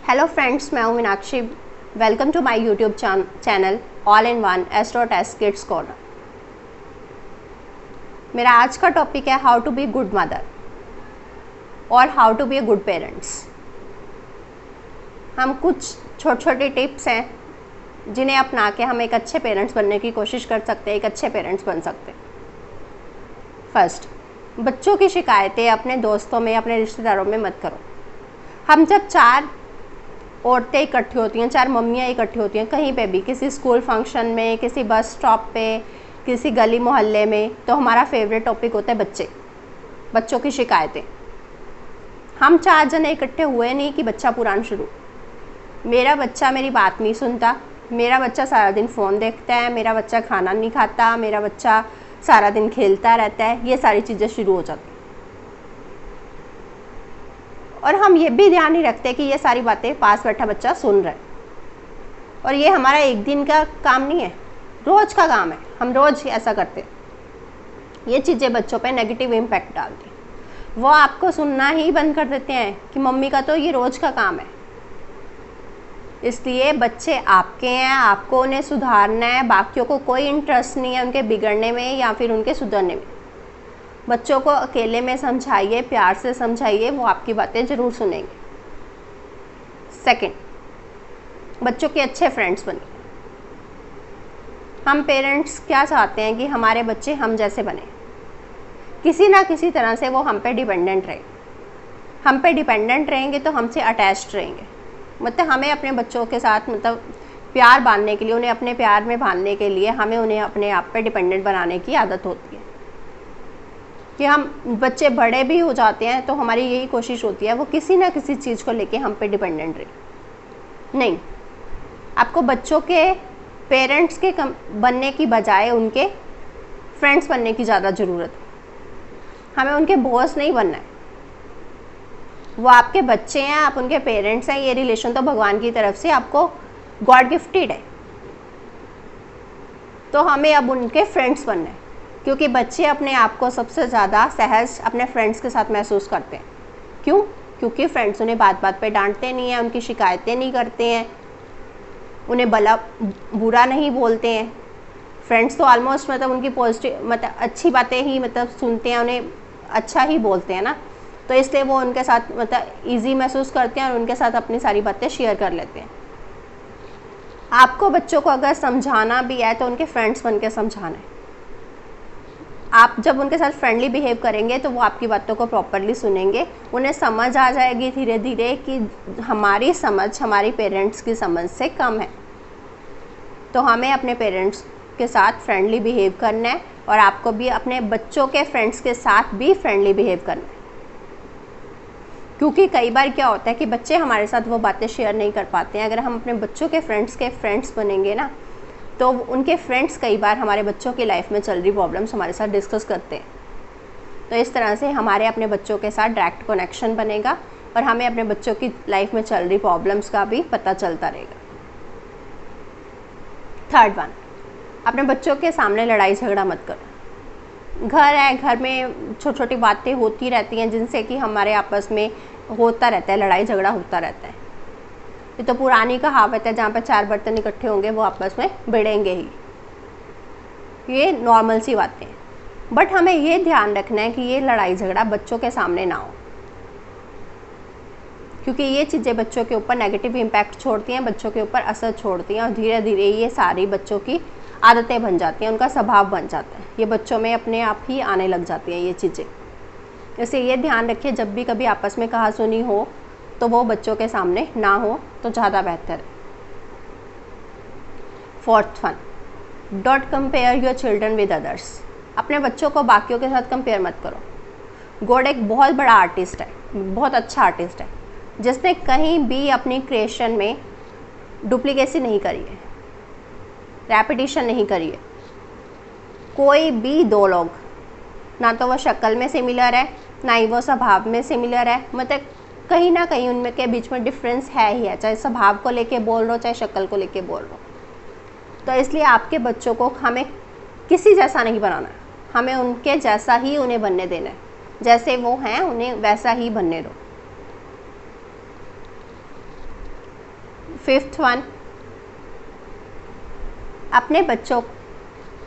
Hello friends, मैं हूं Meenakshi. Welcome to my YouTube channel all in one astro test kids corner. मेरा आज का टॉपिक है how to be good mother और how to be a good parents. हम कुछ छोटे छोटे टिप्स हैं जिन्हें अपना के हम एक अच्छे पेरेंट्स बनने की कोशिश कर सकते हैं, एक अच्छे पेरेंट्स बन सकते हैं। फर्स्ट, बच्चों की शिकायतें अपने दोस्तों में, अपने रिश्तेदारों में मत करो। हम जब 4 औरतें इकट्ठी होती हैं, 4 मम्मियाँ इकट्ठी होती हैं कहीं पे भी, किसी स्कूल फंक्शन में, किसी बस स्टॉप पे, किसी गली मोहल्ले में, तो हमारा फेवरेट टॉपिक होता है बच्चों की शिकायतें। हम 4 जने इकट्ठे हुए नहीं कि बच्चा पुराण शुरू। मेरा बच्चा मेरी बात नहीं सुनता, मेरा बच्चा सारा दिन फ़ोन देखता है, मेरा बच्चा खाना नहीं खाता, मेरा बच्चा सारा दिन खेलता रहता है, ये सारी चीज़ें शुरू हो जाती हैं। और हम ये भी ध्यान नहीं रखते कि ये सारी बातें पास बैठा बच्चा सुन रहा है। और ये हमारा एक दिन का काम नहीं है, रोज़ का काम है। हम रोज़ ऐसा करते हैं। ये चीज़ें बच्चों पे नेगेटिव इम्पैक्ट डालती हैं। वो आपको सुनना ही बंद कर देते हैं कि मम्मी का तो ये रोज़ का काम है। इसलिए बच्चे आपके हैं, आपको उन्हें सुधारना है। बाकियों को कोई इंटरेस्ट नहीं है उनके बिगड़ने में या फिर उनके सुधरने में। बच्चों को अकेले में समझाइए, प्यार से समझाइए, वो आपकी बातें ज़रूर सुनेंगे। सेकंड, बच्चों के अच्छे फ्रेंड्स बनिए। हम पेरेंट्स क्या चाहते हैं कि हमारे बच्चे हम जैसे बने, किसी ना किसी तरह से वो हम पे डिपेंडेंट रहे। हम पे डिपेंडेंट रहेंगे तो हमसे अटैच्ड रहेंगे। मतलब हमें अपने बच्चों के साथ प्यार बांधने के लिए, उन्हें अपने प्यार में बांधने के लिए हमें उन्हें अपने आप पे डिपेंडेंट बनाने की आदत होती है। कि हम बच्चे बड़े भी हो जाते हैं तो हमारी यही कोशिश होती है वो किसी ना किसी चीज़ को लेके हम पे डिपेंडेंट रहे। नहीं, आपको बच्चों के पेरेंट्स के बनने की बजाय उनके फ्रेंड्स बनने की ज़्यादा ज़रूरत है। हमें उनके बॉस नहीं बनना है। वो आपके बच्चे हैं, आप उनके पेरेंट्स हैं। ये रिलेशन तो भगवान की तरफ से आपको गॉड गिफ्टेड है। तो हमें अब उनके फ्रेंड्स बनना है, क्योंकि बच्चे अपने आप को सबसे ज़्यादा सहज अपने फ्रेंड्स के साथ महसूस करते हैं। क्यों? क्योंकि फ्रेंड्स उन्हें बात बात पे डांटते नहीं हैं, उनकी शिकायतें नहीं करते हैं, उन्हें बुरा नहीं बोलते हैं। फ्रेंड्स तो ऑलमोस्ट उनकी पॉजिटिव अच्छी बातें ही सुनते हैं, उन्हें अच्छा ही बोलते हैं ना। तो इसलिए वो उनके साथ ईजी महसूस करते हैं और उनके साथ अपनी सारी बातें शेयर कर लेते हैं। आपको बच्चों को अगर समझाना भी है तो उनके फ्रेंड्स बन के समझाना है। आप जब उनके साथ फ्रेंडली बिहेव करेंगे तो वो आपकी बातों को प्रॉपरली सुनेंगे। उन्हें समझ आ जाएगी धीरे धीरे कि हमारी समझ हमारी पेरेंट्स की समझ से कम है। तो हमें अपने पेरेंट्स के साथ फ्रेंडली बिहेव करना है और आपको भी अपने बच्चों के फ्रेंड्स के साथ भी फ्रेंडली बिहेव करना है। क्योंकि कई बार क्या होता है कि बच्चे हमारे साथ वो बातें शेयर नहीं कर पाते हैं। अगर हम अपने बच्चों के फ्रेंड्स बनेंगे ना, तो उनके फ्रेंड्स कई बार हमारे बच्चों की लाइफ में चल रही प्रॉब्लम्स हमारे साथ डिस्कस करते हैं। तो इस तरह से हमारे अपने बच्चों के साथ डायरेक्ट कनेक्शन बनेगा और हमें अपने बच्चों की लाइफ में चल रही प्रॉब्लम्स का भी पता चलता रहेगा। थर्ड वन, अपने बच्चों के सामने लड़ाई झगड़ा मत करो। घर है, घर में छोटी छोटी बातें होती रहती हैं जिनसे कि हमारे आपस में होता रहता है, लड़ाई झगड़ा होता रहता है। ये तो पुरानी कहावत है, जहाँ पे 4 बर्तन इकट्ठे होंगे वो आपस में भिड़ेंगे ही। ये नॉर्मल सी बातें हैं। बट हमें ये ध्यान रखना है कि ये लड़ाई झगड़ा बच्चों के सामने ना हो, क्योंकि ये चीज़ें बच्चों के ऊपर नेगेटिव इम्पैक्ट छोड़ती हैं, बच्चों के ऊपर असर छोड़ती हैं और धीरे धीरे ये सारी बच्चों की आदतें बन जाती हैं, उनका स्वभाव बन जाता है। ये बच्चों में अपने आप ही आने लग जाती हैं ये चीज़ें। इसलिए ये ध्यान रखिए, जब भी कभी आपस में कहासुनी हो तो वो बच्चों के सामने ना हो तो ज़्यादा बेहतर है। Fourth one, don't compare your children with others. अपने बच्चों को बाकियों के साथ कंपेयर मत करो। गॉड एक बहुत बड़ा आर्टिस्ट है, बहुत अच्छा आर्टिस्ट है, जिसने कहीं भी अपनी क्रिएशन में डुप्लीकेसी नहीं करी है, रेपिटेशन नहीं करी है। कोई भी 2 लोग, ना तो वो शक्ल में सिमिलर है, ना ही वो स्वभाव में सिमिलर है। कहीं ना कहीं उनमें के बीच में डिफरेंस है ही है, चाहे स्वभाव को लेके बोल रहे हो, चाहे शक्ल को लेके बोल रहे हो। तो इसलिए आपके बच्चों को हमें किसी जैसा नहीं बनाना है, हमें उनके जैसा ही उन्हें बनने देना है। जैसे वो हैं उन्हें वैसा ही बनने दो। 5th वन, अपने बच्चों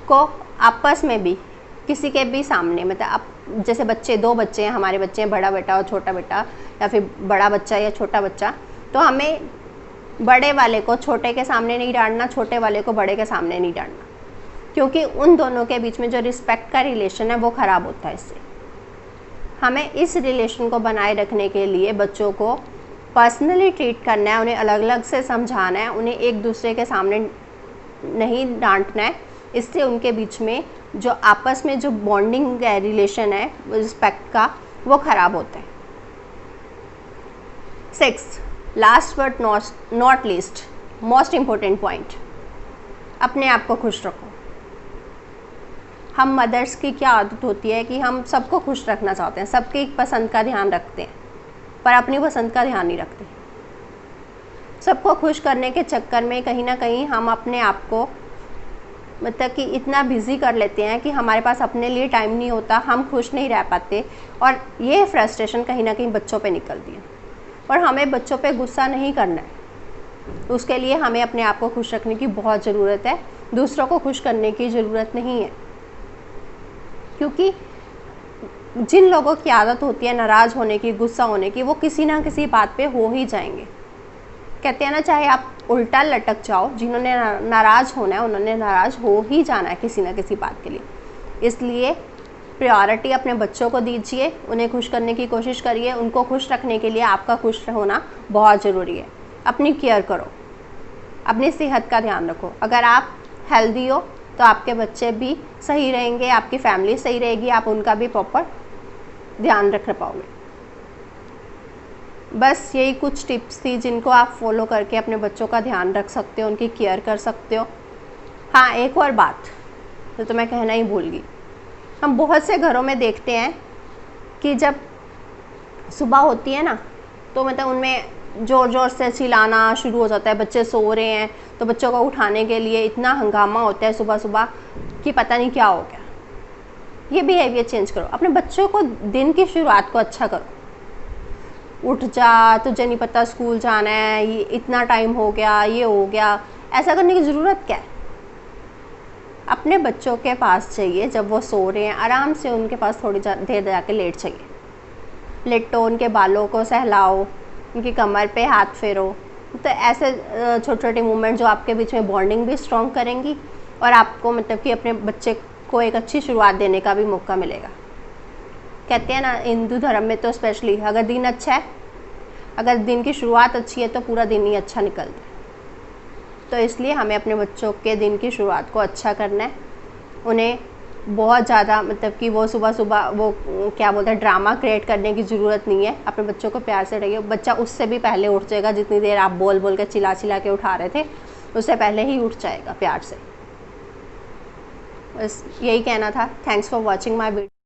को आपस में भी किसी के भी सामने, मतलब आप जैसे बच्चे, 2 बच्चे हैं, हमारे बच्चे हैं, बड़ा बेटा और छोटा बेटा, या फिर बड़ा बच्चा या छोटा बच्चा, तो हमें बड़े वाले को छोटे के सामने नहीं डांटना, छोटे वाले को बड़े के सामने नहीं डांटना, क्योंकि उन दोनों के बीच में जो रिस्पेक्ट का रिलेशन है वो ख़राब होता है। इससे हमें इस रिलेशन को बनाए रखने के लिए बच्चों को पर्सनली ट्रीट करना है, उन्हें अलग अलग से समझाना है, उन्हें एक दूसरे के सामने नहीं डांटना है। इससे उनके बीच में जो आपस में जो बॉन्डिंग है, रिलेशन है रिस्पेक्ट का, वो ख़राब होता है। 6, last but not least, most important point, अपने आप को खुश रखो। हम मदर्स की क्या आदत होती है कि हम सबको खुश रखना चाहते हैं, सबकी पसंद का ध्यान रखते हैं, पर अपनी पसंद का ध्यान नहीं रखते। सबको खुश करने के चक्कर में कहीं ना कहीं हम अपने आप को मतलब कि इतना बिज़ी कर लेते हैं कि हमारे पास अपने लिए टाइम नहीं होता, हम खुश नहीं रह पाते, और ये फ्रस्ट्रेशन कहीं ना कहीं बच्चों पे निकलती है। और हमें बच्चों पे गुस्सा नहीं करना है, उसके लिए हमें अपने आप को खुश रखने की बहुत ज़रूरत है, दूसरों को खुश करने की ज़रूरत नहीं है। क्योंकि जिन लोगों की आदत होती है नाराज़ होने की, गुस्सा होने की, वो किसी ना किसी बात पे हो ही जाएंगे। कहते हैं ना, चाहे आप उल्टा लटक जाओ, जिन्होंने नाराज़ होना है उन्होंने नाराज़ हो ही जाना है किसी ना किसी बात के लिए। इसलिए प्रायोरिटी अपने बच्चों को दीजिए, उन्हें खुश करने की कोशिश करिए। उनको खुश रखने के लिए आपका खुश होना बहुत ज़रूरी है। अपनी केयर करो, अपनी सेहत का ध्यान रखो। अगर आप हेल्दी हो तो आपके बच्चे भी सही रहेंगे, आपकी फैमिली सही रहेगी, आप उनका भी प्रॉपर ध्यान रख पाओगे। बस यही कुछ टिप्स थी जिनको आप फॉलो करके अपने बच्चों का ध्यान रख सकते हो, उनकी केयर कर सकते हो। हाँ, एक और बात तो मैं कहना ही भूल गई। हम बहुत से घरों में देखते हैं कि जब सुबह होती है ना, तो मतलब उनमें ज़ोर ज़ोर से चिल्लाना शुरू हो जाता है। बच्चे सो रहे हैं तो बच्चों को उठाने के लिए इतना हंगामा होता है सुबह सुबह कि पता नहीं क्या हो गया। ये बिहेवियर चेंज करो, अपने बच्चों को दिन की शुरुआत को अच्छा करो। उठ जा, तुझे नहीं पता स्कूल जाना है, ये इतना टाइम हो गया, ये हो गया, ऐसा करने की ज़रूरत क्या है? अपने बच्चों के पास चाहिए, जब वो सो रहे हैं आराम से उनके पास थोड़ी देर जाके लेट जाइए, लेटो, उनके बालों को सहलाओ, उनकी कमर पे हाथ फेरो। तो ऐसे छोटे छोटे मूवमेंट जो आपके बीच में बॉन्डिंग भी स्ट्रॉन्ग करेंगी और आपको मतलब कि अपने बच्चे को एक अच्छी शुरुआत देने का भी मौका मिलेगा। कहते हैं ना, हिंदू धर्म में तो स्पेशली, अगर दिन अच्छा है, अगर दिन की शुरुआत अच्छी है तो पूरा दिन ही अच्छा निकलता है। तो इसलिए हमें अपने बच्चों के दिन की शुरुआत को अच्छा करना है। उन्हें बहुत ज़्यादा मतलब कि वो सुबह सुबह वो क्या बोलते हैं, ड्रामा क्रिएट करने की ज़रूरत नहीं है। अपने बच्चों को प्यार से रहिए, बच्चा उससे भी पहले उठ जाएगा। जितनी देर आप बोल बोल के चिल्ला चिल्ला के उठा रहे थे, उससे पहले ही उठ जाएगा प्यार से। बस यही कहना था। Thanks for watching my video.